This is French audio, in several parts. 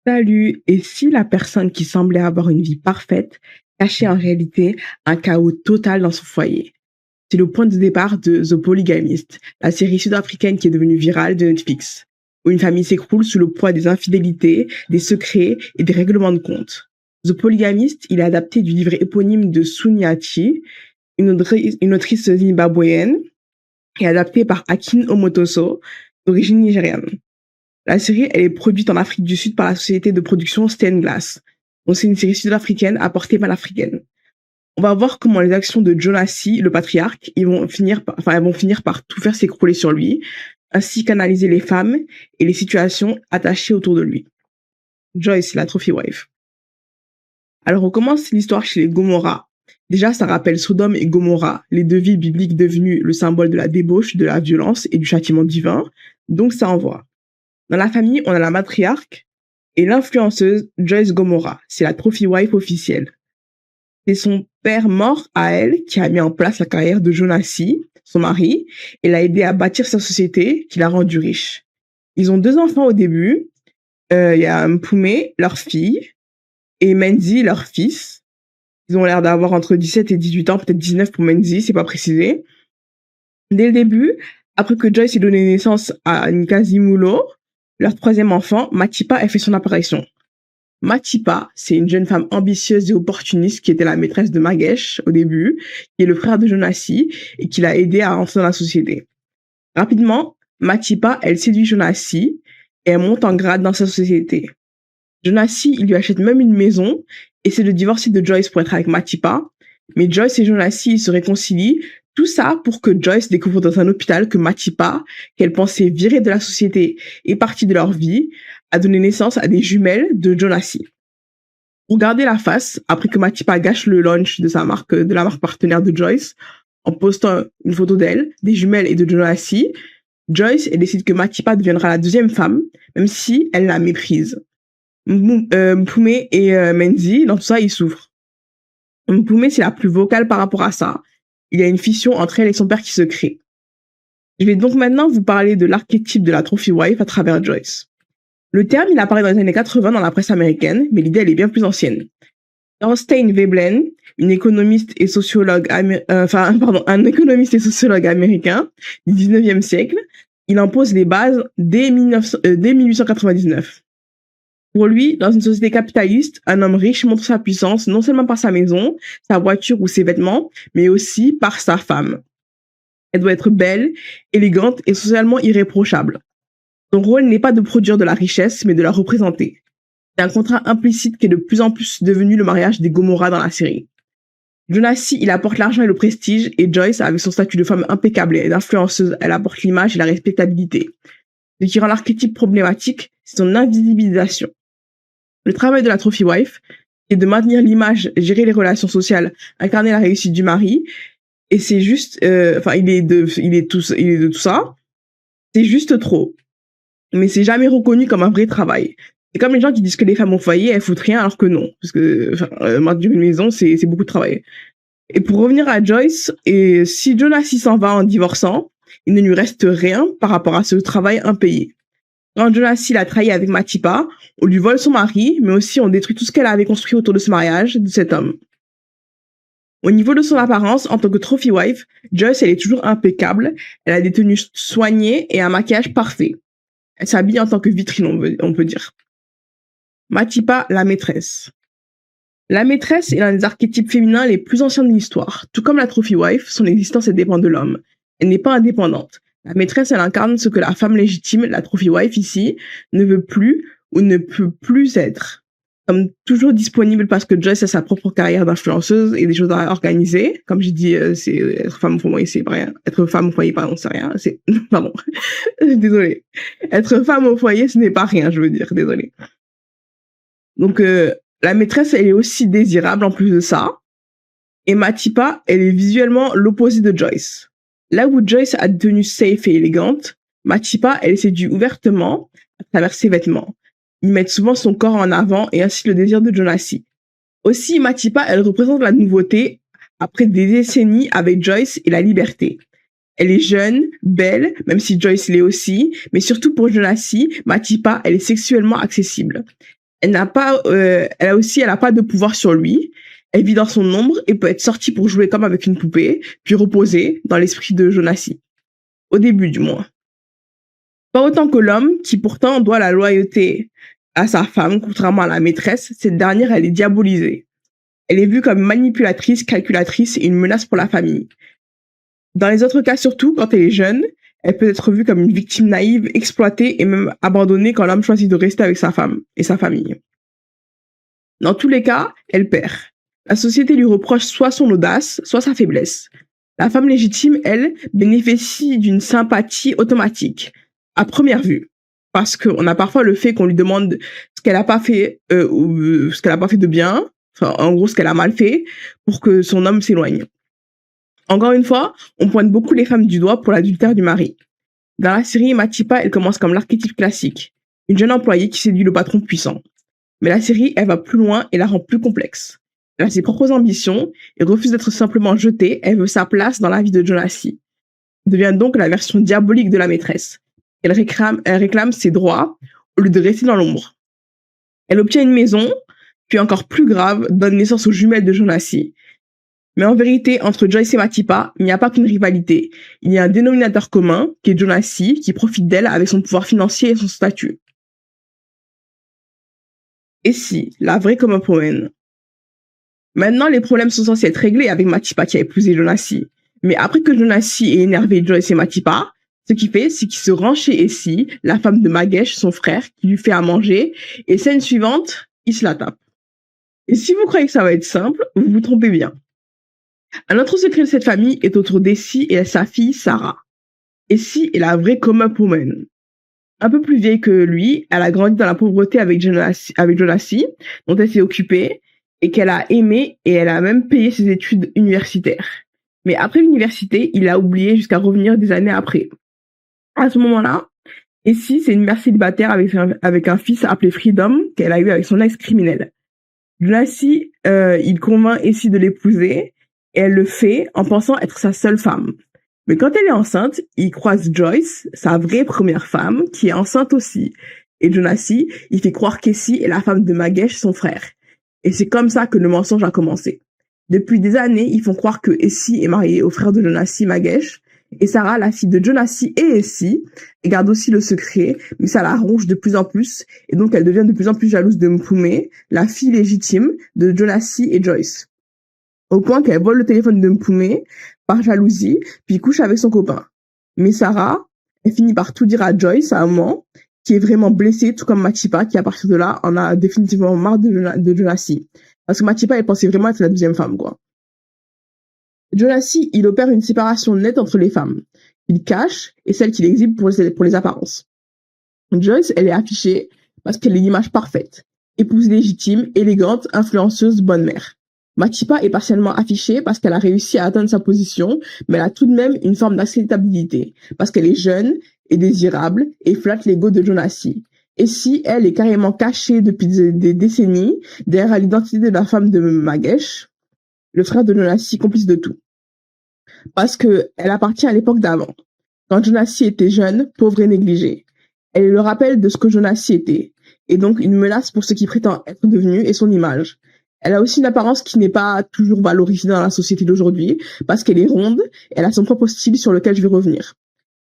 Salut, et si la personne qui semblait avoir une vie parfaite cachait en réalité un chaos total dans son foyer? C'est le point de départ de The Polygamist, la série sud-africaine qui est devenue virale de Netflix, où une famille s'écroule sous le poids des infidélités, des secrets et des règlements de compte. The Polygamist, il est adapté du livre éponyme de Sonia Chi, une autrice zimbabwéenne, et adapté par Akin Omotoso, d'origine nigériane. La série, elle est produite en Afrique du Sud par la société de production Stained Glass. Donc c'est une série sud-africaine à portée panafricaine. On va voir comment les actions de Jonassi, le patriarche, elles vont finir par tout faire s'écrouler sur lui, ainsi qu'analyser les femmes et les situations attachées autour de lui. Joyce, la trophy wife. Alors on commence l'histoire chez les Gomorrah. Déjà, ça rappelle Sodome et Gomorrah, les deux villes bibliques devenues le symbole de la débauche, de la violence et du châtiment divin. Donc ça envoie. Dans la famille, on a la matriarche et l'influenceuse Joyce Gomorrah. C'est la trophy wife officielle. C'est son père mort à elle qui a mis en place la carrière de Jonassi, son mari, et l'a aidé à bâtir sa société qui l'a rendu riche. Ils ont 2 enfants au début. Il y a Mpumé, leur fille, et Menzi, leur fils. Ils ont l'air d'avoir entre 17 et 18 ans, peut-être 19 pour Menzi, c'est pas précisé. Dès le début, après que Joyce ait donné naissance à Nkazimulo, leur 3e enfant, Matipa, a fait son apparition. Matipa, c'est une jeune femme ambitieuse et opportuniste qui était la maîtresse de Magesh au début, qui est le frère de Jonassi et qui l'a aidé à entrer dans la société. Rapidement, Matipa, elle séduit Jonassi et elle monte en grade dans sa société. Jonassi, il lui achète même une maison, essaie de divorcer de Joyce pour être avec Matipa, mais Joyce et Jonassi, ils se réconcilient. Tout ça pour que Joyce découvre dans un hôpital que Matipa, qu'elle pensait virer de la société et partie de leur vie, a donné naissance à des jumelles de Jonassi. Pour garder la face, après que Matipa gâche le launch de la marque partenaire de Joyce, en postant une photo d'elle, des jumelles et de Jonassi, Joyce, elle décide que Matipa deviendra la 2e femme, même si elle la méprise. Mpumé et Menzi, dans tout ça, ils souffrent. Mpumé, c'est la plus vocale par rapport à ça. Il y a une fission entre elle et son père qui se crée. Je vais donc maintenant vous parler de l'archétype de la trophy wife à travers Joyce. Le terme, il apparaît dans les années 80 dans la presse américaine, mais l'idée, elle est bien plus ancienne. Thorstein Veblen, un économiste et sociologue américain du 19e siècle, il impose les bases dès 1899. Pour lui, dans une société capitaliste, un homme riche montre sa puissance non seulement par sa maison, sa voiture ou ses vêtements, mais aussi par sa femme. Elle doit être belle, élégante et socialement irréprochable. Son rôle n'est pas de produire de la richesse, mais de la représenter. C'est un contrat implicite qui est de plus en plus devenu le mariage des Gomorrah dans la série. Jonassi, il apporte l'argent et le prestige, et Joyce, avec son statut de femme impeccable et d'influenceuse, elle apporte l'image et la respectabilité. Ce qui rend l'archétype problématique, c'est son invisibilisation. Le travail de la trophy wife est de maintenir l'image, gérer les relations sociales, incarner la réussite du mari, et c'est juste, il est de tout ça. C'est juste trop. Mais c'est jamais reconnu comme un vrai travail. C'est comme les gens qui disent que les femmes au foyer, elles foutent rien, alors que non. Parce que, maintenir une maison, c'est beaucoup de travail. Et pour revenir à Joyce, et si Jonassi s'en va en divorçant, il ne lui reste rien par rapport à ce travail impayé. Quand Jonassi l'a trahi avec Matipa, on lui vole son mari, mais aussi on détruit tout ce qu'elle avait construit autour de ce mariage, de cet homme. Au niveau de son apparence, en tant que trophy wife, Joyce, elle est toujours impeccable, elle a des tenues soignées et un maquillage parfait. Elle s'habille en tant que vitrine, on peut dire. Matipa, la maîtresse. La maîtresse est l'un des archétypes féminins les plus anciens de l'histoire. Tout comme la trophy wife, son existence dépend de l'homme. Elle n'est pas indépendante. La maîtresse, elle incarne ce que la femme légitime, la trophy wife ici, ne veut plus ou ne peut plus être. Comme toujours disponible parce que Joyce a sa propre carrière d'influenceuse et des choses à organiser. Comme j'ai dit, c'est être femme au foyer, c'est rien. Être femme au foyer, pardon, c'est rien. Pardon. Désolée. Être femme au foyer, ce n'est pas rien, je veux dire. Désolée. Donc, la maîtresse, elle est aussi désirable en plus de ça. Et Matipa, elle est visuellement l'opposé de Joyce. Là où Joyce a des tenues safe et élégantes, Matipa, elle séduit ouvertement à travers ses vêtements. Ils mettent souvent son corps en avant et ainsi le désir de Jonassi. Aussi, Matipa, elle représente la nouveauté après des décennies avec Joyce et la liberté. Elle est jeune, belle, même si Joyce l'est aussi, mais surtout pour Jonassi, Matipa, elle est sexuellement accessible. Elle a pas de pouvoir sur lui. Elle vit dans son ombre et peut être sortie pour jouer comme avec une poupée, puis reposer dans l'esprit de Jonassi. Au début, du moins. Pas autant que l'homme, qui pourtant doit la loyauté à sa femme, contrairement à la maîtresse, cette dernière, elle est diabolisée. Elle est vue comme manipulatrice, calculatrice et une menace pour la famille. Dans les autres cas, surtout, quand elle est jeune, elle peut être vue comme une victime naïve, exploitée et même abandonnée quand l'homme choisit de rester avec sa femme et sa famille. Dans tous les cas, elle perd. La société lui reproche soit son audace, soit sa faiblesse. La femme légitime, elle, bénéficie d'une sympathie automatique, à première vue. Parce qu'on a parfois le fait qu'on lui demande ce qu'elle n'a pas fait, ou ce qu'elle n'a pas fait de bien, enfin, en gros, ce qu'elle a mal fait, pour que son homme s'éloigne. Encore une fois, on pointe beaucoup les femmes du doigt pour l'adultère du mari. Dans la série, Matipa, elle commence comme l'archétype classique. Une jeune employée qui séduit le patron puissant. Mais la série, elle va plus loin et la rend plus complexe. Elle a ses propres ambitions et refuse d'être simplement jetée, elle veut sa place dans la vie de Jonassi. Elle devient donc la version diabolique de la maîtresse. Elle réclame ses droits au lieu de rester dans l'ombre. Elle obtient une maison, puis encore plus grave, donne naissance aux jumelles de Jonassi. Mais en vérité, entre Joyce et Matipa, il n'y a pas qu'une rivalité. Il y a un dénominateur commun, qui est Jonassi, qui profite d'elle avec son pouvoir financier et son statut. Et si, la vraie comme un poème. Maintenant, les problèmes sont censés être réglés avec Matipa qui a épousé Jonassi. Mais après que Jonassi ait énervé Joyce et Matipa, ce qu'il fait, c'est qu'il se rend chez Essie, la femme de Magesh, son frère, qui lui fait à manger, et scène suivante, il se la tape. Et si vous croyez que ça va être simple, vous vous trompez bien. Un autre secret de cette famille est autour d'Essie et sa fille Sarah. Essie est la vraie come-up woman. Un peu plus vieille que lui, elle a grandi dans la pauvreté avec Jonassi, dont elle s'est occupée, et qu'elle a aimé, et elle a même payé ses études universitaires. Mais après l'université, il l'a oublié jusqu'à revenir des années après. À ce moment-là, Essie, c'est une mère célibataire avec un fils appelé Freedom, qu'elle a eu avec son ex-criminel. Jonassi, il convainc Essie de l'épouser, et elle le fait en pensant être sa seule femme. Mais quand elle est enceinte, il croise Joyce, sa vraie première femme, qui est enceinte aussi. Et Jonassi, il fait croire qu'Essie est la femme de Magesh, son frère. Et c'est comme ça que le mensonge a commencé. Depuis des années, ils font croire que Essie est mariée au frère de Jonassi, Magesh, et Sarah, la fille de Jonassi et Essie, garde aussi le secret, mais ça la ronge de plus en plus, et donc elle devient de plus en plus jalouse de Mpoume, la fille légitime de Jonassi et Joyce. Au point qu'elle vole le téléphone de Mpoume par jalousie, puis couche avec son copain. Mais Sarah, elle finit par tout dire à Joyce à un moment, qui est vraiment blessée, tout comme Matipa, qui à partir de là en a définitivement marre de Jonassi. Parce que Matipa, elle pensait vraiment être la deuxième femme, quoi. Jonassi, il opère une séparation nette entre les femmes. Il cache et celles qu'il exhibe pour les apparences. Joyce, elle est affichée parce qu'elle est l'image parfaite. Épouse légitime, élégante, influenceuse, bonne mère. Matipa est partiellement affichée parce qu'elle a réussi à atteindre sa position, mais elle a tout de même une forme d'acceptabilité, parce qu'elle est jeune et désirable et flatte l'ego de Jonassi. Et si elle est carrément cachée depuis des décennies derrière l'identité de la femme de Magesh, le frère de Jonassi, complice de tout. Parce que elle appartient à l'époque d'avant, quand Jonassi était jeune, pauvre et négligé. Elle est le rappel de ce que Jonassi était, et donc une menace pour ce qu'il prétend être devenu et son image. Elle a aussi une apparence qui n'est pas toujours valorisée dans la société d'aujourd'hui, parce qu'elle est ronde, et elle a son propre style sur lequel je vais revenir.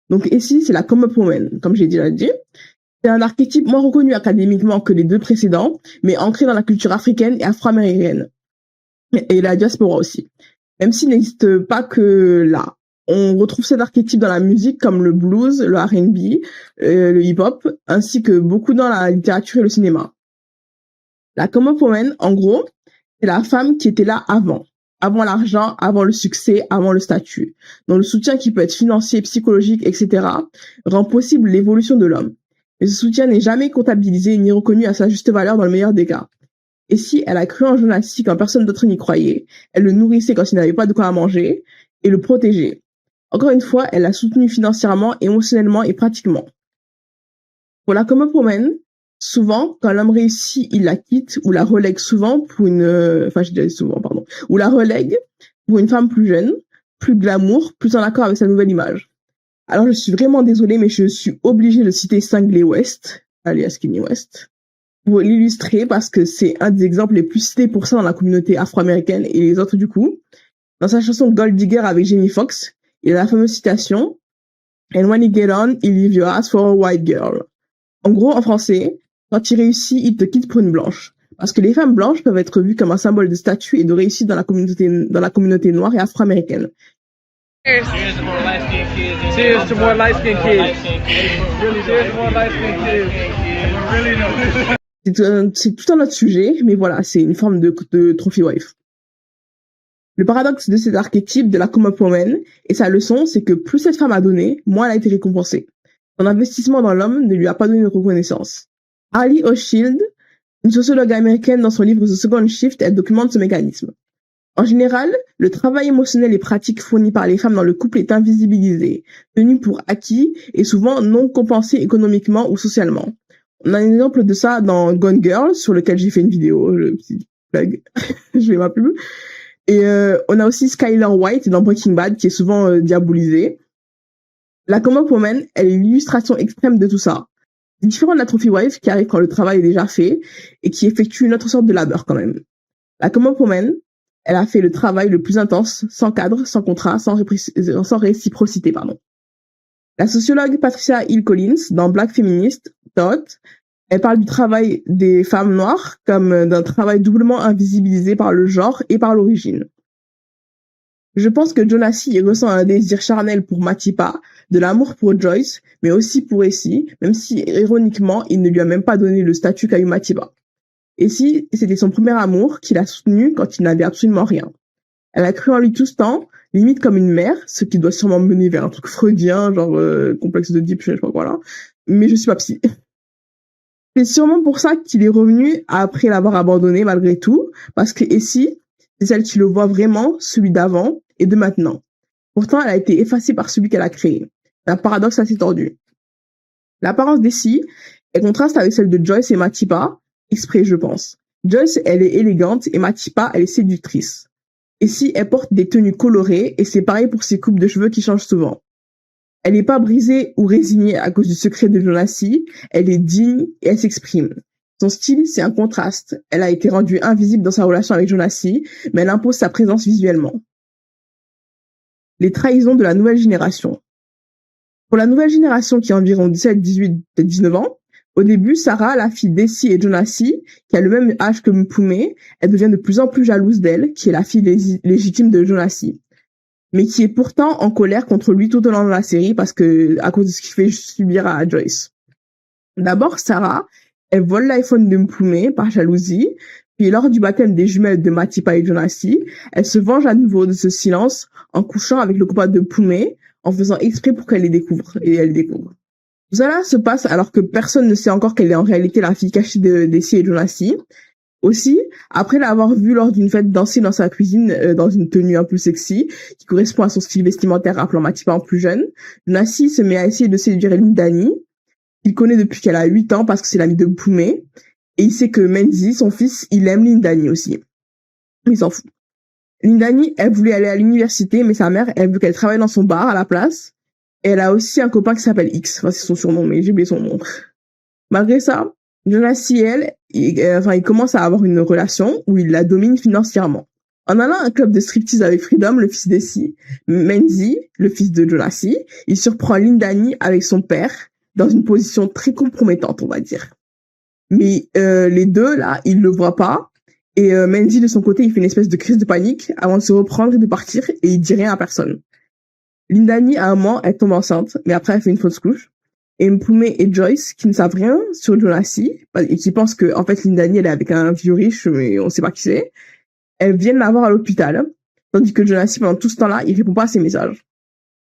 Donc ici, c'est la come-up woman, comme j'ai déjà dit. C'est un archétype moins reconnu académiquement que les deux précédents, mais ancré dans la culture africaine et afro-américaine. Et la diaspora aussi. Même s'il n'existe pas que là. On retrouve cet archétype dans la musique comme le blues, le R&B, le hip-hop, ainsi que beaucoup dans la littérature et le cinéma. La come-up woman, en gros, c'est la femme qui était là avant l'argent, avant le succès, avant le statut, dont le soutien qui peut être financier, psychologique, etc., rend possible l'évolution de l'homme. Mais ce soutien n'est jamais comptabilisé ni reconnu à sa juste valeur dans le meilleur des cas. Et si elle a cru en Jonassi quand personne d'autre n'y croyait, elle le nourrissait quand il n'avait pas de quoi à manger, et le protégeait. Encore une fois, elle l'a soutenu financièrement, émotionnellement et pratiquement. Pour la come-up woman, souvent, quand l'homme réussit, il la quitte ou la relègue souvent pour ou la relègue pour une femme plus jeune, plus glamour, plus en accord avec sa nouvelle image. Alors je suis vraiment désolée, mais je suis obligée de citer Sanglé West, alias Kanye West. pour l'illustrer parce que c'est un des exemples les plus cités pour ça dans la communauté afro-américaine et les autres du coup. Dans sa chanson Gold Digger avec Jamie Foxx, il a la fameuse citation And when you get on, you leave your ass for a white girl. En gros, en français, quand il réussit, il te quitte pour une blanche. Parce que les femmes blanches peuvent être vues comme un symbole de statut et de réussite dans la communauté noire et afro-américaine. Cheers to more light-skinned kids. Cheers to more light-skinned kids. Really, cheers to more light-skinned kids. Really no. C'est tout un autre sujet, mais voilà, c'est une forme de trophy wife. Le paradoxe de cet archétype de la come-up woman et sa leçon, c'est que plus cette femme a donné, moins elle a été récompensée. Son investissement dans l'homme ne lui a pas donné de reconnaissance. Harley Hochschild, une sociologue américaine, dans son livre The Second Shift, elle documente ce mécanisme. En général, le travail émotionnel et pratique fourni par les femmes dans le couple est invisibilisé, tenu pour acquis et souvent non compensé économiquement ou socialement. On a un exemple de ça dans Gone Girl, sur lequel j'ai fait une vidéo, le petit plug, je fais ma pub. Et on a aussi Skyler White dans Breaking Bad, qui est souvent diabolisée. La come-up woman, elle est l'illustration extrême de tout ça. C'est différent de la trophy wife, qui arrive quand le travail est déjà fait, et qui effectue une autre sorte de labeur quand même. La come-up woman, elle a fait le travail le plus intense, sans cadre, sans contrat, sans réciprocité, pardon. La sociologue Patricia Hill Collins, dans Black Feminist Thought, elle parle du travail des femmes noires comme d'un travail doublement invisibilisé par le genre et par l'origine. Je pense que Jonassi ressent un désir charnel pour Matipa, de l'amour pour Joyce, mais aussi pour Essie, même si, ironiquement, il ne lui a même pas donné le statut qu'a eu Matipa. Essie, c'était son premier amour qu'il a soutenu quand il n'avait absolument rien. Elle a cru en lui tout ce temps, limite comme une mère, ce qui doit sûrement mener vers un truc freudien, genre complexe d'Oedipe, je sais pas quoi là. Mais je suis pas psy. C'est sûrement pour ça qu'il est revenu après l'avoir abandonné malgré tout, parce que Essie, c'est celle qui le voit vraiment, celui d'avant et de maintenant. Pourtant, elle a été effacée par celui qu'elle a créé. C'est un paradoxe assez tordu. L'apparence d'Essie, elle contraste avec celle de Joyce et Matipa, exprès je pense. Joyce, elle est élégante et Matipa, elle est séductrice. Essie, elle porte des tenues colorées et c'est pareil pour ses coupes de cheveux qui changent souvent. Elle n'est pas brisée ou résignée à cause du secret de Jonassi, elle est digne et elle s'exprime. Son style, c'est un contraste. Elle a été rendue invisible dans sa relation avec Jonassi, mais elle impose sa présence visuellement. Les trahisons de la nouvelle génération. Pour la nouvelle génération qui a environ 17, 18, 19 ans, au début, Sarah, la fille d'Essie et Jonassi, qui a le même âge que Mpume, elle devient de plus en plus jalouse d'elle, qui est la fille légitime de Jonassi, mais qui est pourtant en colère contre lui tout au long de la série parce que, à cause de ce qu'il fait subir à Joyce. D'abord, Sarah, elle vole l'iPhone de Mpume par jalousie, puis lors du baptême des jumelles de Matipa et Jonassi, elle se venge à nouveau de ce silence en couchant avec le copain de Mpume, en faisant exprès pour qu'elle les découvre, et elle les découvre. Tout cela se passe alors que personne ne sait encore qu'elle est en réalité la fille cachée d'Essie et Jonassi. Aussi, après l'avoir vue lors d'une fête danser dans sa cuisine dans une tenue un peu sexy, qui correspond à son style vestimentaire rappelant Matipa en plus jeune, Jonassi se met à essayer de séduire Lindani, qu'il connaît depuis qu'elle a 8 ans parce que c'est l'amie de Mpume, et il sait que Menzi, son fils, il aime Lindani aussi. Il s'en fout. Lindani, elle voulait aller à l'université, mais sa mère, elle veut qu'elle travaille dans son bar à la place. Et elle a aussi un copain qui s'appelle X. Enfin, c'est son surnom, mais j'ai oublié son nom. Malgré ça, Jonassi, il commence à avoir une relation où il la domine financièrement. En allant à un club de striptease avec Freedom, le fils d'Essie, Menzi, le fils de Jonassi, il surprend Lindani avec son père dans une position très compromettante, on va dire. Mais les deux, là, ils le voient pas. Et Menzi, de son côté, il fait une espèce de crise de panique avant de se reprendre et de partir, et il dit rien à personne. Lindani, à un moment, elle tombe enceinte, mais après, elle fait une fausse couche. Et Mpume et Joyce, qui ne savent rien sur Jonassi, et qui pensent que, en fait, Lindani, elle est avec un vieux riche, mais on sait pas qui c'est, elles viennent la voir à l'hôpital, tandis que Jonassi, pendant tout ce temps-là, il répond pas à ses messages.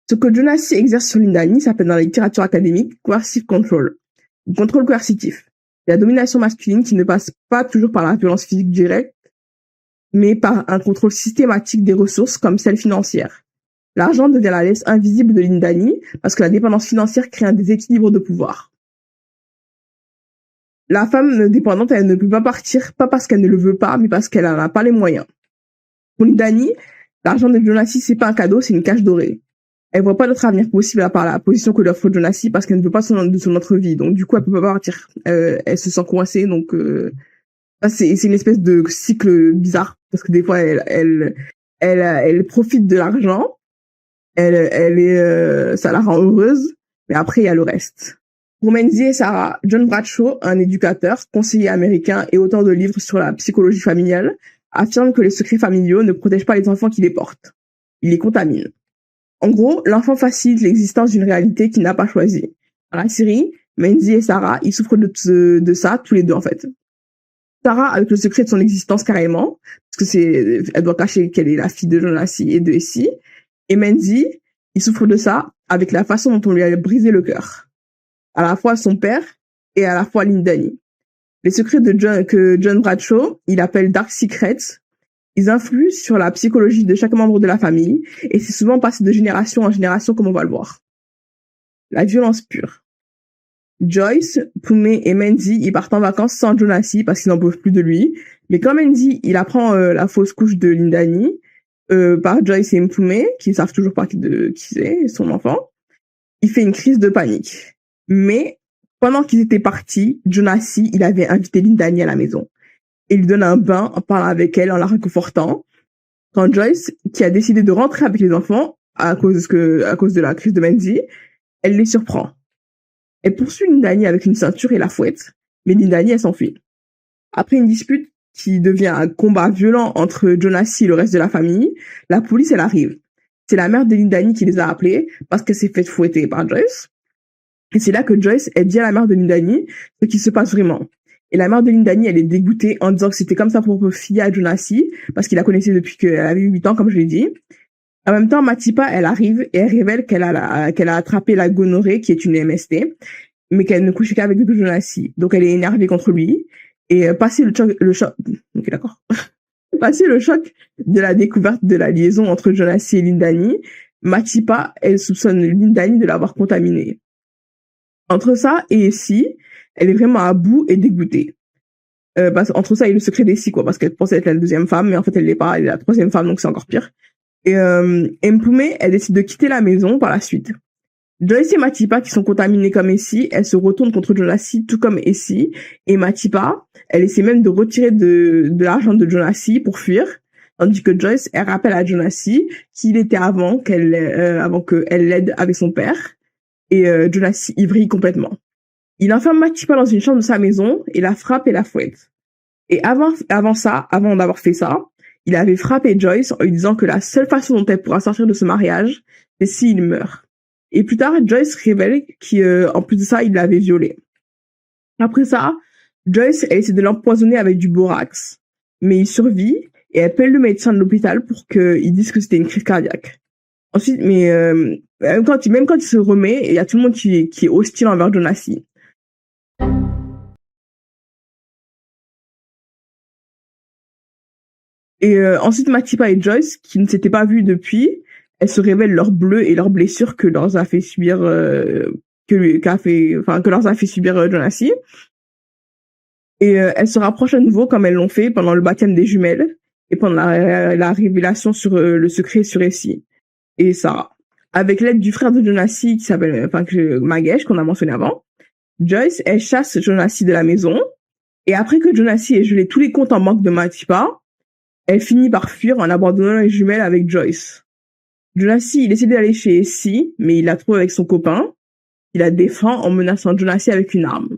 Ce que Jonassi exerce sur Lindani s'appelle dans la littérature académique coercive control, ou contrôle coercitif. La domination masculine qui ne passe pas toujours par la violence physique directe, mais par un contrôle systématique des ressources comme celles financières. L'argent devient la laisse invisible de Lindani parce que la dépendance financière crée un déséquilibre de pouvoir. La femme dépendante, elle ne peut pas partir, pas parce qu'elle ne le veut pas, mais parce qu'elle n'en a pas les moyens. Pour Lindani, l'argent de Jonassi, c'est pas un cadeau, c'est une cage dorée. Elle voit pas d'autre avenir possible à part la position que lui offre Jonassi parce qu'elle ne veut pas de son autre vie. Donc, du coup, elle peut pas partir. Elle se sent coincée. Donc, c'est une espèce de cycle bizarre parce que des fois, elle profite de l'argent. Ça la rend heureuse. Mais après, il y a le reste. Pour Menzi et Sarah, John Bradshaw, un éducateur, conseiller américain et auteur de livres sur la psychologie familiale, affirme que les secrets familiaux ne protègent pas les enfants qui les portent. Ils les contaminent. En gros, l'enfant facilite l'existence d'une réalité qu'il n'a pas choisie. Dans la série, Menzi et Sarah, ils souffrent de ça, tous les deux, en fait. Sarah, avec le secret de son existence carrément, parce que elle doit cacher qu'elle est la fille de Jonassi et de Essie. Et Menzi, il souffre de ça avec la façon dont on lui a brisé le cœur. À la fois son père et à la fois Lindani. Les secrets que John Bradshaw, il appelle Dark Secrets, ils influent sur la psychologie de chaque membre de la famille et c'est souvent passé de génération en génération comme on va le voir. La violence pure. Joyce, Pumé et Menzi, ils partent en vacances sans Jonassi parce qu'ils n'en peuvent plus de lui. Mais quand Menzi, il apprend la fausse couche de Lindani par Joyce et Pumé, qui ne savent toujours pas qui c'est, son enfant, il fait une crise de panique. Mais pendant qu'ils étaient partis, Jonassi, il avait invité Lindani à la maison. Il lui donne un bain en parlant avec elle, en la réconfortant. Quand Joyce, qui a décidé de rentrer avec les enfants à cause de la crise de Menzi, elle les surprend. Elle poursuit Lindani avec une ceinture et la fouette, mais Lindani, elle s'enfuit. Après une dispute qui devient un combat violent entre Jonassi et le reste de la famille, la police, elle arrive. C'est la mère de Lindani qui les a appelés parce qu'elle s'est fait fouetter par Joyce. Et c'est là que Joyce, elle dit à la mère de Lindani ce qui se passe vraiment. Et la mère de Lindani, elle est dégoûtée en disant que c'était comme sa propre fille à Jonassi, parce qu'il la connaissait depuis qu'elle avait 8 ans, comme je l'ai dit. En même temps, Matipa, elle arrive et elle révèle qu'elle a attrapé la gonorrhée, qui est une MST, mais qu'elle ne couchait qu'avec Jonassi. Donc elle est énervée contre lui. Et passé le choc, ok, d'accord. Passé le choc de la découverte de la liaison entre Jonassi et Lindani, Matipa, elle soupçonne Lindani de l'avoir contaminée. Entre ça et Essie, elle est vraiment à bout et dégoûtée. Entre ça et le secret d'Essie, quoi, parce qu'elle pensait être la deuxième femme, mais en fait elle l'est pas, elle est la troisième femme, donc c'est encore pire. Et Mpume, elle décide de quitter la maison par la suite. Joyce et Matipa, qui sont contaminées comme Essie, elles se retournent contre Jonassi, tout comme Essie. Et Matipa, elle essaie même de retirer de l'argent de Jonassi pour fuir, tandis que Joyce, elle rappelle à Jonassi qu'il était avant qu'elle l'aide avec son père. Et Jonassi, il vrille complètement. Il enferme Matipa dans une chambre de sa maison et la frappe et la fouette. Et avant d'avoir fait ça, il avait frappé Joyce en lui disant que la seule façon dont elle pourra sortir de ce mariage, c'est s'il meurt. Et plus tard, Joyce révèle qu'en plus de ça, il l'avait violée. Après ça, Joyce, elle essaie de l'empoisonner avec du borax. Mais il survit et elle appelle le médecin de l'hôpital pour qu'il dise que c'était une crise cardiaque. Ensuite, même quand il se remet, il y a tout le monde qui est hostile envers Jonassi. Et ensuite, Matipa et Joyce, qui ne s'étaient pas vues depuis, elles se révèlent leurs bleus et leurs blessures que leur a fait subir Jonassi. Et elles se rapprochent à nouveau comme elles l'ont fait pendant le baptême des jumelles et pendant la révélation sur le secret sur Essie et Sarah. Avec l'aide du frère de Jonassi qui s'appelle Magesh, qu'on a mentionné avant, Joyce, elle chasse Jonassi de la maison. Et après que Jonassi ait gelé tous les comptes en banque de Matipa, elle finit par fuir en abandonnant les jumelles avec Joyce. Jonassi, il essaie d'aller chez Essie, mais il la trouve avec son copain. Il la défend en menaçant Jonassi avec une arme.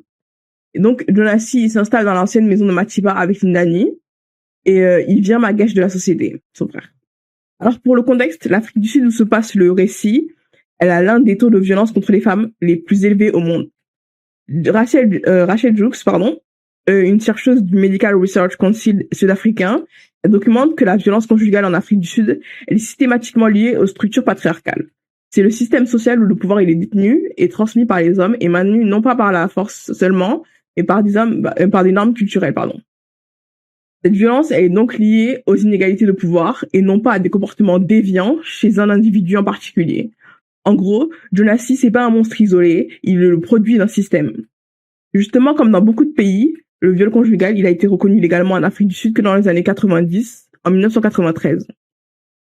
Et donc, Jonassi, il s'installe dans l'ancienne maison de Matipa avec Lindani. Et il vient Magesh de la société, son frère. Alors, pour le contexte, l'Afrique du Sud où se passe le récit, elle a l'un des taux de violence contre les femmes les plus élevés au monde. Rachel Jukes, une chercheuse du Medical Research Council sud-africain, elle documente que la violence conjugale en Afrique du Sud, elle est systématiquement liée aux structures patriarcales. C'est le système social où le pouvoir il est détenu et transmis par les hommes et maintenu non pas par la force seulement, mais par des normes culturelles, Cette violence, elle est donc liée aux inégalités de pouvoir et non pas à des comportements déviants chez un individu en particulier. En gros, Jonassi, c'est pas un monstre isolé, il est le produit d'un système. Justement, comme dans beaucoup de pays, le viol conjugal, il a été reconnu légalement en Afrique du Sud que dans les années 90, en 1993.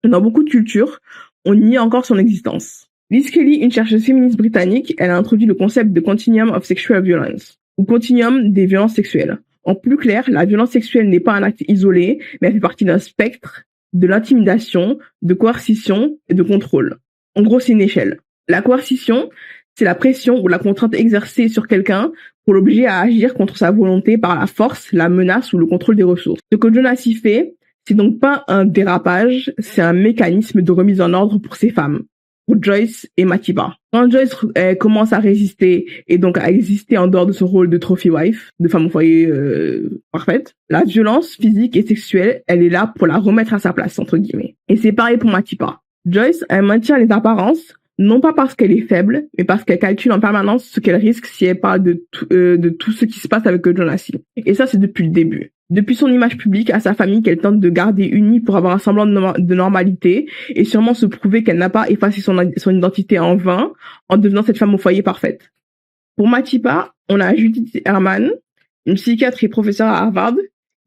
Dans beaucoup de cultures, on nie encore son existence. Liz Kelly, une chercheuse féministe britannique, elle a introduit le concept de Continuum of Sexual Violence, ou continuum des violences sexuelles. En plus clair, la violence sexuelle n'est pas un acte isolé, mais elle fait partie d'un spectre de l'intimidation, de coercition et de contrôle. En gros, c'est une échelle. La coercition, c'est la pression ou la contrainte exercée sur quelqu'un pour l'obliger à agir contre sa volonté par la force, la menace ou le contrôle des ressources. Ce que Jonas y fait, c'est donc pas un dérapage, c'est un mécanisme de remise en ordre pour ces femmes, pour Joyce et Matiba. Quand Joyce commence à résister et donc à exister en dehors de son rôle de trophy wife, de femme au foyer parfaite, la violence physique et sexuelle, elle est là pour la remettre à sa place, entre guillemets. Et c'est pareil pour Matiba. Joyce, elle maintient les apparences, non pas parce qu'elle est faible, mais parce qu'elle calcule en permanence ce qu'elle risque si elle parle de tout ce qui se passe avec Jonas. Et ça, c'est depuis le début. Depuis son image publique à sa famille qu'elle tente de garder unie pour avoir un semblant de normalité et sûrement se prouver qu'elle n'a pas effacé son identité en vain en devenant cette femme au foyer parfaite. Pour Matiba, on a Judith Herman, une psychiatre et professeure à Harvard,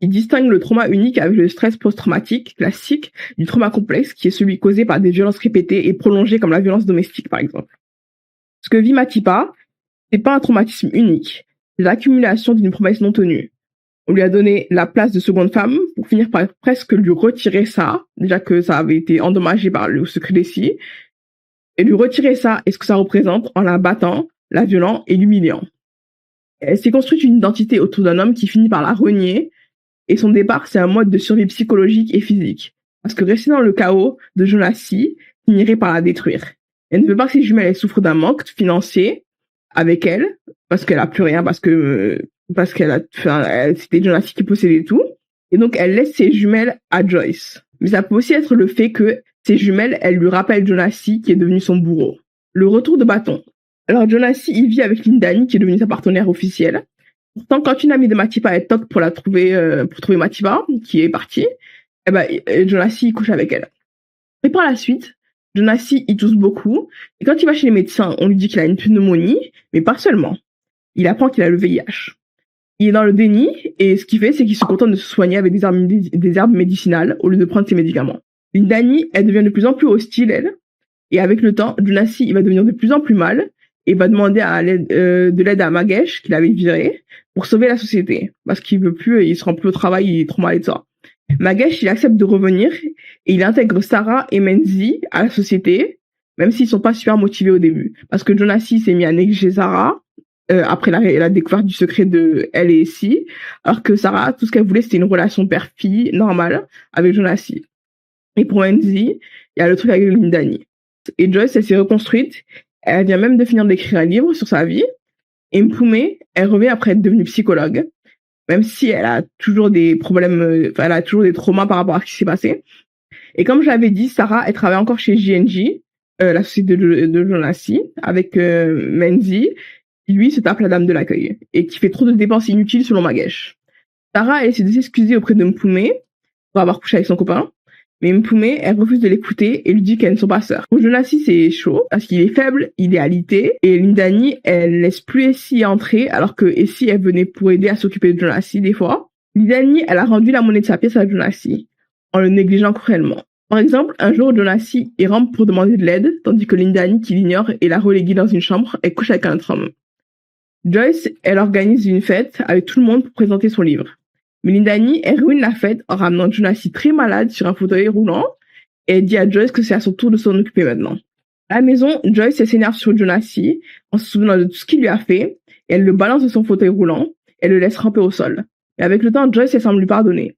qui distingue le trauma unique avec le stress post-traumatique classique du trauma complexe qui est celui causé par des violences répétées et prolongées comme la violence domestique par exemple. Ce que vit Matiba, c'est pas un traumatisme unique, c'est l'accumulation d'une promesse non tenue. On lui a donné la place de seconde femme pour finir par presque lui retirer ça, déjà que ça avait été endommagé par le secret des scies, et lui retirer ça et ce que ça représente en la battant, la violant et l'humiliant. Elle s'est construite une identité autour d'un homme qui finit par la renier, et son départ, c'est un mode de survie psychologique et physique. Parce que rester dans le chaos de Jonas finirait par la détruire. Elle ne veut pas que ses jumelles souffrent d'un manque financier avec elle, parce qu'elle a plus rien, parce qu'elle c'était Jonas qui possédait tout. Et donc, elle laisse ses jumelles à Joyce. Mais ça peut aussi être le fait que ses jumelles, elles lui rappellent Jonas qui est devenu son bourreau. Le retour de bâton. Alors, Jonas, il vit avec Lindani, qui est devenue sa partenaire officielle. Pourtant, quand une amie de Matiba est toque pour trouver Matiba, qui est partie, Jonas, il couche avec elle. Et par la suite, Jonas, il tousse beaucoup. Et quand il va chez les médecins, on lui dit qu'il a une pneumonie, mais pas seulement. Il apprend qu'il a le VIH. Il est dans le déni, et ce qu'il fait, c'est qu'il se contente de se soigner avec des herbes médicinales au lieu de prendre ses médicaments. Lindani, elle devient de plus en plus hostile, elle. Et avec le temps, Jonas, il va devenir de plus en plus mal, et va demander de l'aide à Magesh, qu'il avait viré, pour sauver la société. Parce qu'il veut plus, il se rend plus au travail, il est trop mal et tout ça. Magesh, il accepte de revenir, et il intègre Sarah et Menzi à la société, même s'ils sont pas super motivés au début. Parce que Jonas s'est mis à négliger Sarah, après la découverte du secret de elle et Essie, alors que Sarah, tout ce qu'elle voulait, c'était une relation père-fille normale avec Jonas. Et pour Menzi, il y a le truc avec Lindani. Et Joyce, elle s'est reconstruite. Elle vient même de finir d'écrire un livre sur sa vie. Et Mpumé, elle revient après être devenue psychologue, même si elle a toujours des problèmes, elle a toujours des traumas par rapport à ce qui s'est passé. Et comme je l'avais dit, Sarah, elle travaille encore chez JNJ, la société de Jonas, avec Menzi, qui lui se tape la dame de l'accueil, et qui fait trop de dépenses inutiles selon Magesh. Sarah, elle essaie de s'excuser auprès de Mpumé pour avoir couché avec son copain. Mais Mpumé, elle refuse de l'écouter et lui dit qu'elles ne sont pas sœurs. Pour Jonas, c'est chaud, parce qu'il est faible, il est alité, et Lindani, elle laisse plus Essie entrer, alors que Essie, elle venait pour aider à s'occuper de Jonas des fois. Lindani, elle a rendu la monnaie de sa pièce à Jonas, en le négligeant cruellement. Par exemple, un jour, Jonas, il rampe pour demander de l'aide, tandis que Lindani, qui l'ignore et la reléguée dans une chambre, elle couche avec un autre homme. Joyce, elle organise une fête avec tout le monde pour présenter son livre. Mais Lindani, elle ruine la fête en ramenant Jonas très malade sur un fauteuil roulant et elle dit à Joyce que c'est à son tour de s'en occuper maintenant. À la maison, Joyce, elle s'énerve sur Jonas en se souvenant de tout ce qu'il lui a fait et elle le balance de son fauteuil roulant et elle le laisse ramper au sol. Et avec le temps, Joyce, elle semble lui pardonner.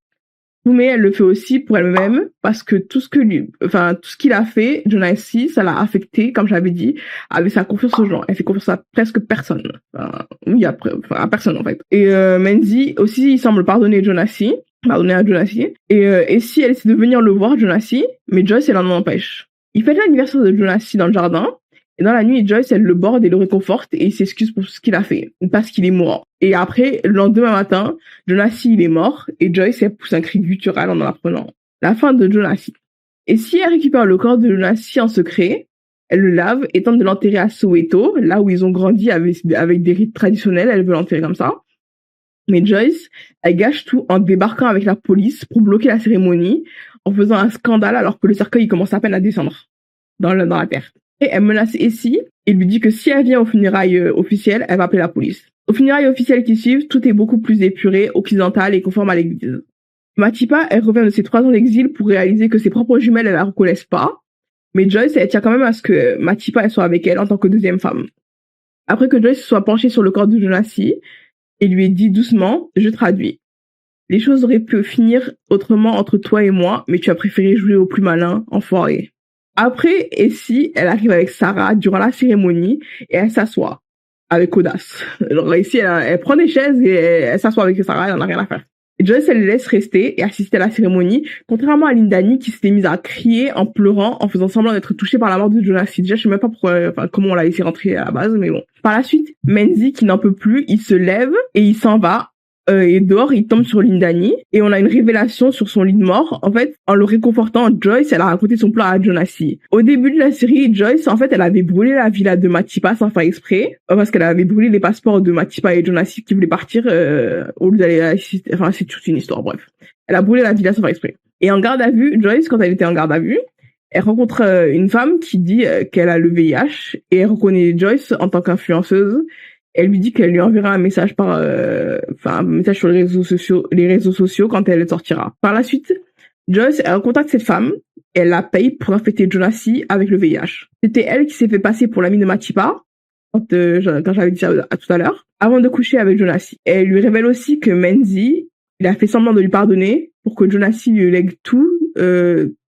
Mais elle le fait aussi pour elle-même parce que tout ce qu'il a fait, Jonas, ça l'a affecté, comme j'avais dit, avec sa confiance aux gens. Elle fait confiance à presque personne. À personne, en fait. Et Menzi aussi, il semble pardonner à Jonas. Et si elle essaie de venir le voir, Jonas, mais Joyce, elle en empêche. Il fait l'anniversaire de Jonas dans le jardin. Et dans la nuit, Joyce, elle le borde et le réconforte et il s'excuse pour ce qu'il a fait, parce qu'il est mourant. Et après, le lendemain matin, Jonas, il est mort et Joyce, elle pousse un cri guttural en apprenant la fin de Jonas. Et si elle récupère le corps de Jonas en secret, elle le lave et tente de l'enterrer à Soweto, là où ils ont grandi avec des rites traditionnels, elle veut l'enterrer comme ça. Mais Joyce, elle gâche tout en débarquant avec la police pour bloquer la cérémonie, en faisant un scandale alors que le cercueil il commence à peine à descendre. dans la terre. Et elle menace Essie et lui dit que si elle vient aux funérailles officielles, elle va appeler la police. Aux funérailles officielles qui suivent, tout est beaucoup plus épuré, occidental et conforme à l'église. Matipa, elle revient de ses 3 ans d'exil pour réaliser que ses propres jumelles, elle la reconnaissent pas. Mais Joyce, elle tient quand même à ce que Matipa, elle soit avec elle en tant que deuxième femme. Après que Joyce se soit penchée sur le corps de Jonassi, il lui est dit doucement, je traduis. Les choses auraient pu finir autrement entre toi et moi, mais tu as préféré jouer au plus malin, enfoiré. Après, Essie, elle arrive avec Sarah durant la cérémonie et elle s'assoit avec audace. Alors ici, elle prend des chaises et elle s'assoit avec Sarah, elle en a rien à faire. Et Joyce, elle les laisse rester et assister à la cérémonie, contrairement à Lindani qui s'était mise à crier en pleurant, en faisant semblant d'être touchée par la mort de Jonassi. Déjà, je sais même pas comment on l'a laissé rentrer à la base, mais bon. Par la suite, Menzi, qui n'en peut plus, il se lève et il s'en va. Et dehors, il tombe sur Lindani et on a une révélation sur son lit de mort. En fait, en le réconfortant, Joyce, elle a raconté son plan à Jonassi. Au début de la série, Joyce, en fait, elle avait brûlé la villa de Matipa sans faire exprès, parce qu'elle avait brûlé les passeports de Matipa et Jonassi qui voulaient partir au lieu d'aller assister. Enfin, c'est toute une histoire, bref. Elle a brûlé la villa sans faire exprès. Et en garde à vue, Joyce, quand elle était en garde à vue, elle rencontre une femme qui dit qu'elle a le VIH et elle reconnaît Joyce en tant qu'influenceuse. Elle lui dit qu'elle lui enverra un message un message sur les réseaux sociaux quand elle sortira. Par la suite, Joyce, elle contacte cette femme, et elle la paye pour infecter Jonassi avec le VIH. C'était elle qui s'est fait passer pour l'amie de Matipa, quand j'avais dit ça tout à l'heure, avant de coucher avec Jonassi. Elle lui révèle aussi que Menzi, il a fait semblant de lui pardonner pour que Jonassi lui lègue tout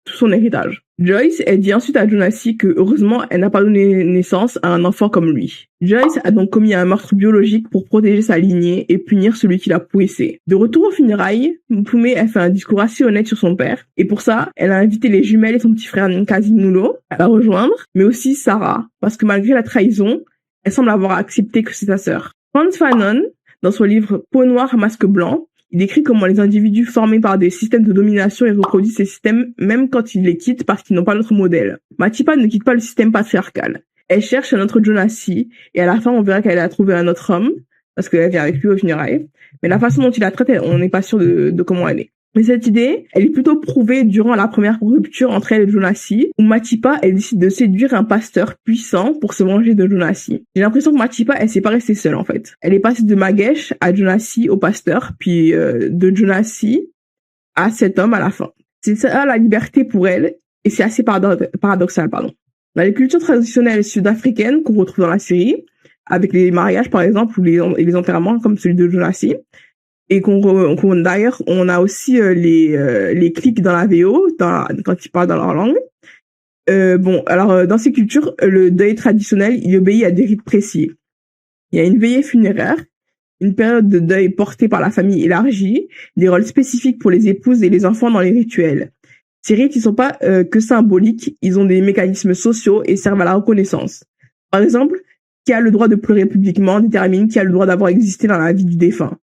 son héritage. Joyce, elle dit ensuite à Jonassi que heureusement, elle n'a pas donné naissance à un enfant comme lui. Joyce a donc commis un meurtre biologique pour protéger sa lignée et punir celui qui l'a poussé. De retour aux funérailles, Mpume, elle fait un discours assez honnête sur son père, et pour ça, elle a invité les jumelles et son petit frère Nkazimulo à la rejoindre, mais aussi Sarah, parce que malgré la trahison, elle semble avoir accepté que c'est sa sœur. Frantz Fanon, dans son livre Peau noire, masque blanc, il décrit comment les individus formés par des systèmes de domination et reproduisent ces systèmes même quand ils les quittent parce qu'ils n'ont pas d'autre modèle. Matipa ne quitte pas le système patriarcal. Elle cherche un autre Jonassi et à la fin on verra qu'elle a trouvé un autre homme parce qu'elle vient avec lui aux funérailles. Mais la façon dont il la traite, on n'est pas sûr de comment elle est. Mais cette idée, elle est plutôt prouvée durant la première rupture entre elle et Jonassi, où Matipa, elle décide de séduire un pasteur puissant pour se venger de Jonassi. J'ai l'impression que Matipa, elle s'est pas restée seule, en fait. Elle est passée de Magesh à Jonassi au pasteur, puis de Jonassi à cet homme à la fin. C'est ça la liberté pour elle, et c'est assez paradoxal, pardon. Dans les cultures traditionnelles sud-africaines qu'on retrouve dans la série, avec les mariages par exemple, ou les enterrements comme celui de Jonassi, et d'ailleurs on a aussi les clics dans la VO quand ils parlent dans leur langue. Dans ces cultures, le deuil traditionnel, il obéit à des rites précis. Il y a une veillée funéraire, une période de deuil portée par la famille élargie, des rôles spécifiques pour les épouses et les enfants dans les rituels. Ces rites, ils sont pas que symboliques, ils ont des mécanismes sociaux et servent à la reconnaissance. Par exemple, qui a le droit de pleurer publiquement détermine qui a le droit d'avoir existé dans la vie du défunt.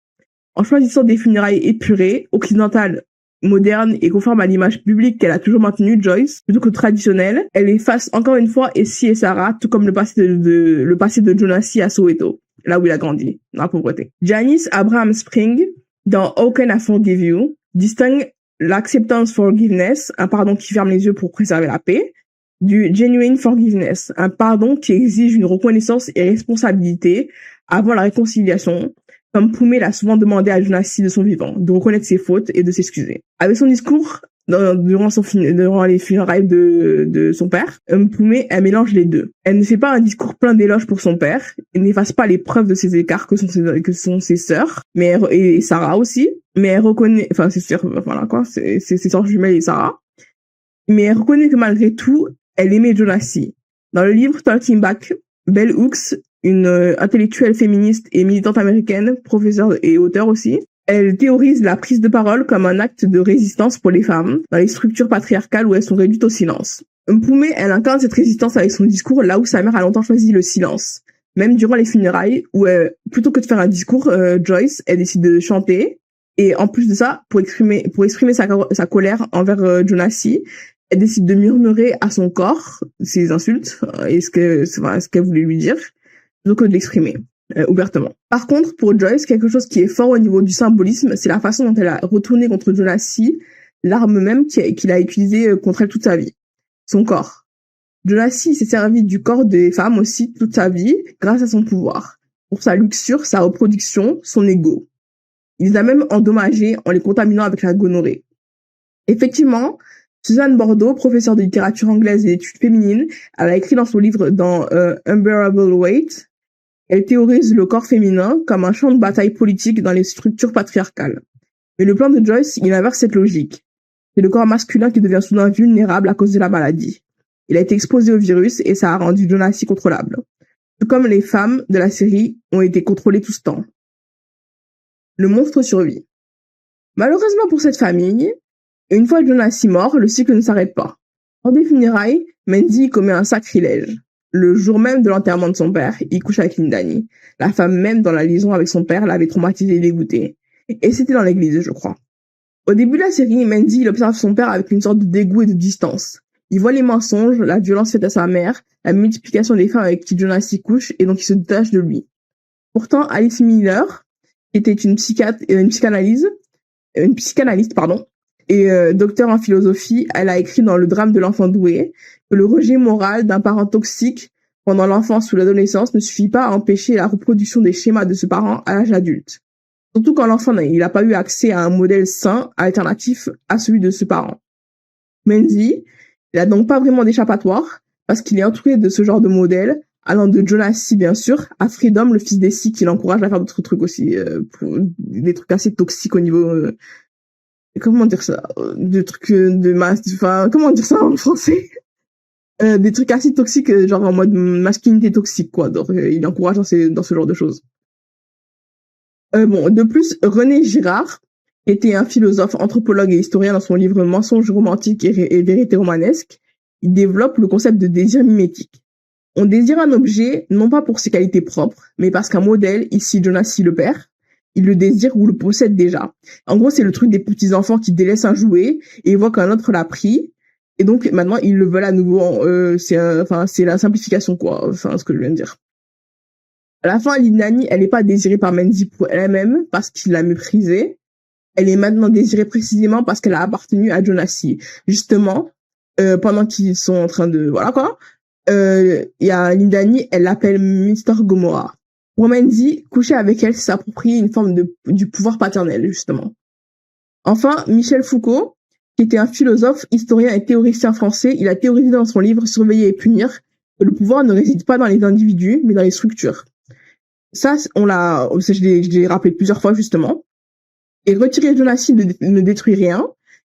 En choisissant des funérailles épurées, occidentales, modernes et conformes à l'image publique qu'elle a toujours maintenue, Joyce, plutôt que traditionnelle, elle efface encore une fois Essie et Sarah, tout comme le passé de Jonassi à Soweto, là où il a grandi, dans la pauvreté. Janice Abraham Spring, dans How Can I Forgive You, distingue l'acceptance forgiveness, un pardon qui ferme les yeux pour préserver la paix, du genuine forgiveness, un pardon qui exige une reconnaissance et responsabilité avant la réconciliation, comme Mpume l'a souvent demandé à Jonassi de son vivant, de reconnaître ses fautes et de s'excuser. Avec son discours, durant les funérailles de son père, Mpume, elle mélange les deux. Elle ne fait pas un discours plein d'éloges pour son père, elle n'efface pas les preuves de ses écarts que sont ses sœurs, et Sarah aussi, mais elle reconnaît, enfin c'est sûr, voilà quoi, c'est ses sœurs jumelles et Sarah, mais elle reconnaît que malgré tout, elle aimait Jonassi. Dans le livre Talking Back, Bell Hooks, une intellectuelle féministe et militante américaine, professeure et auteure aussi, elle théorise la prise de parole comme un acte de résistance pour les femmes dans les structures patriarcales où elles sont réduites au silence. Mpume, elle incarne cette résistance avec son discours là où sa mère a longtemps choisi le silence. Même durant les funérailles où plutôt que de faire un discours, Joyce, elle décide de chanter. Et en plus de ça, pour exprimer sa colère envers Jonassi, elle décide de murmurer à son corps ses insultes et ce qu'elle voulait lui dire, plutôt que de l'exprimer ouvertement. Par contre, pour Joyce, quelque chose qui est fort au niveau du symbolisme, c'est la façon dont elle a retourné contre Jonassi l'arme même qu'il a utilisée contre elle toute sa vie, son corps. Jonassi s'est servi du corps des femmes aussi toute sa vie grâce à son pouvoir, pour sa luxure, sa reproduction, son ego. Il les a même endommagés en les contaminant avec la gonorrhée. Effectivement, Suzanne Bordeaux, professeure de littérature anglaise et d'études féminines, elle a écrit dans son livre dans Unbearable Weight, elle théorise le corps féminin comme un champ de bataille politique dans les structures patriarcales. Mais le plan de Joyce, il inverse cette logique. C'est le corps masculin qui devient soudain vulnérable à cause de la maladie. Il a été exposé au virus et ça a rendu Jonassi contrôlable. Tout comme les femmes de la série ont été contrôlées tout ce temps. Le monstre survit. Malheureusement pour cette famille, une fois Jonassi mort, le cycle ne s'arrête pas. Lors des funérailles, Mendy commet un sacrilège. Le jour même de l'enterrement de son père, il couche avec Lindani. La femme même dans la liaison avec son père l'avait traumatisé et dégoûté. Et c'était dans l'église, je crois. Au début de la série, Mendy il observe son père avec une sorte de dégoût et de distance. Il voit les mensonges, la violence faite à sa mère, la multiplication des femmes avec qui Jonassi couche, et donc il se détache de lui. Pourtant, Alice Miller, qui était une psychanalyste, et docteur en philosophie, elle a écrit dans Le drame de l'enfant doué que le rejet moral d'un parent toxique pendant l'enfance ou l'adolescence ne suffit pas à empêcher la reproduction des schémas de ce parent à l'âge adulte. Surtout quand l'enfant n'a pas eu accès à un modèle sain, alternatif à celui de ce parent. Mendy, il a donc pas vraiment d'échappatoire, parce qu'il est entouré de ce genre de modèle, allant de Jonassi bien sûr, à Freedom, le fils d'Essie, qui l'encourage à faire d'autres trucs aussi, des trucs assez toxiques au niveau... comment dire ça, des trucs de masse, enfin, comment dire ça en français, des trucs assez toxiques, genre en mode masculinité toxique, quoi. Donc, il encourage dans ce genre de choses. De plus, René Girard, qui était un philosophe, anthropologue et historien dans son livre Mensonges romantiques et vérité romanesque, il développe le concept de désir mimétique. On désire un objet, non pas pour ses qualités propres, mais parce qu'un modèle, ici Jonassi le père, il le désire ou le possède déjà. En gros, c'est le truc des petits enfants qui délaissent un jouet et voient qu'un autre l'a pris. Et donc, maintenant, ils le veulent à nouveau. C'est la simplification, quoi. Enfin, ce que je viens de dire. À la fin, Lindani, elle n'est pas désirée par Mendy pour elle-même parce qu'il l'a méprisée. Elle est maintenant désirée précisément parce qu'elle a appartenu à Jonassi. Justement, pendant qu'ils sont en train de... Voilà, quoi. Il y a Lindani, elle l'appelle Mr. Gomorrah. Pour Mendy, coucher avec elle, c'est s'approprier une forme du pouvoir paternel, justement. Enfin, Michel Foucault, qui était un philosophe, historien et théoricien français, il a théorisé dans son livre Surveiller et punir que le pouvoir ne réside pas dans les individus, mais dans les structures. Ça, je l'ai rappelé plusieurs fois, justement. Et retirer Jonassi ne détruit rien,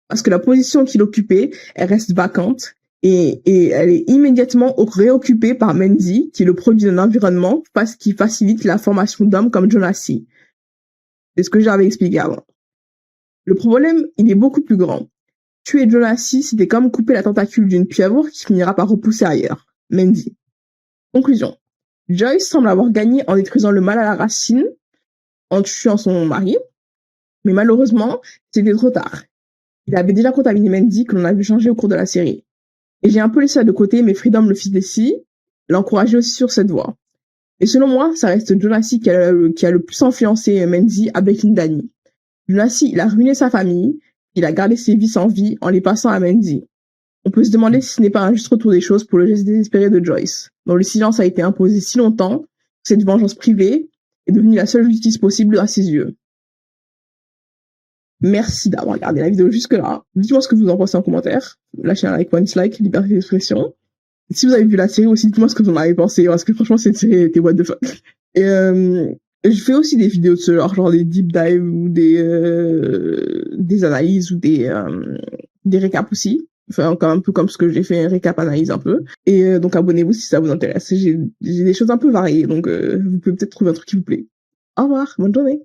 parce que la position qu'il occupait, elle reste vacante. Et elle est immédiatement réoccupée par Mendy, qui est le produit d'un environnement qui facilite la formation d'hommes comme Jonassi. C'est ce que j'avais expliqué avant. Le problème, il est beaucoup plus grand. Tuer Jonassi, c'était comme couper la tentacule d'une pieuvre qui finira par repousser ailleurs. Mendy. Conclusion. Joyce semble avoir gagné en détruisant le mal à la racine, en tuant son mari, mais malheureusement, c'était trop tard. Il avait déjà contaminé Mendy, que l'on a vu changer au cours de la série. Et j'ai un peu laissé ça de côté, mais Freedom, le fils d'Essie, l'a encouragé aussi sur cette voie. Et selon moi, ça reste Jonassi qui a le plus influencé Mendy avec Lindani. Jonassi, il a ruiné sa famille, il a gardé ses vices en vie en les passant à Mendy. On peut se demander si ce n'est pas un juste retour des choses pour le geste désespéré de Joyce, dont le silence a été imposé si longtemps que cette vengeance privée est devenue la seule justice possible à ses yeux. Merci d'avoir regardé la vidéo jusque-là. Dites-moi ce que vous en pensez en commentaire. Lâchez un like ou un dislike, liberté d'expression. Si vous avez vu la série aussi, dites-moi ce que vous en avez pensé, parce que franchement, cette série était what the fuck. Et je fais aussi des vidéos de ce genre des deep dives ou des analyses ou des récaps aussi. Enfin, encore un peu comme ce que j'ai fait, un récap analyse un peu. Et donc abonnez-vous si ça vous intéresse. J'ai des choses un peu variées, donc vous pouvez peut-être trouver un truc qui vous plaît. Au revoir, bonne journée.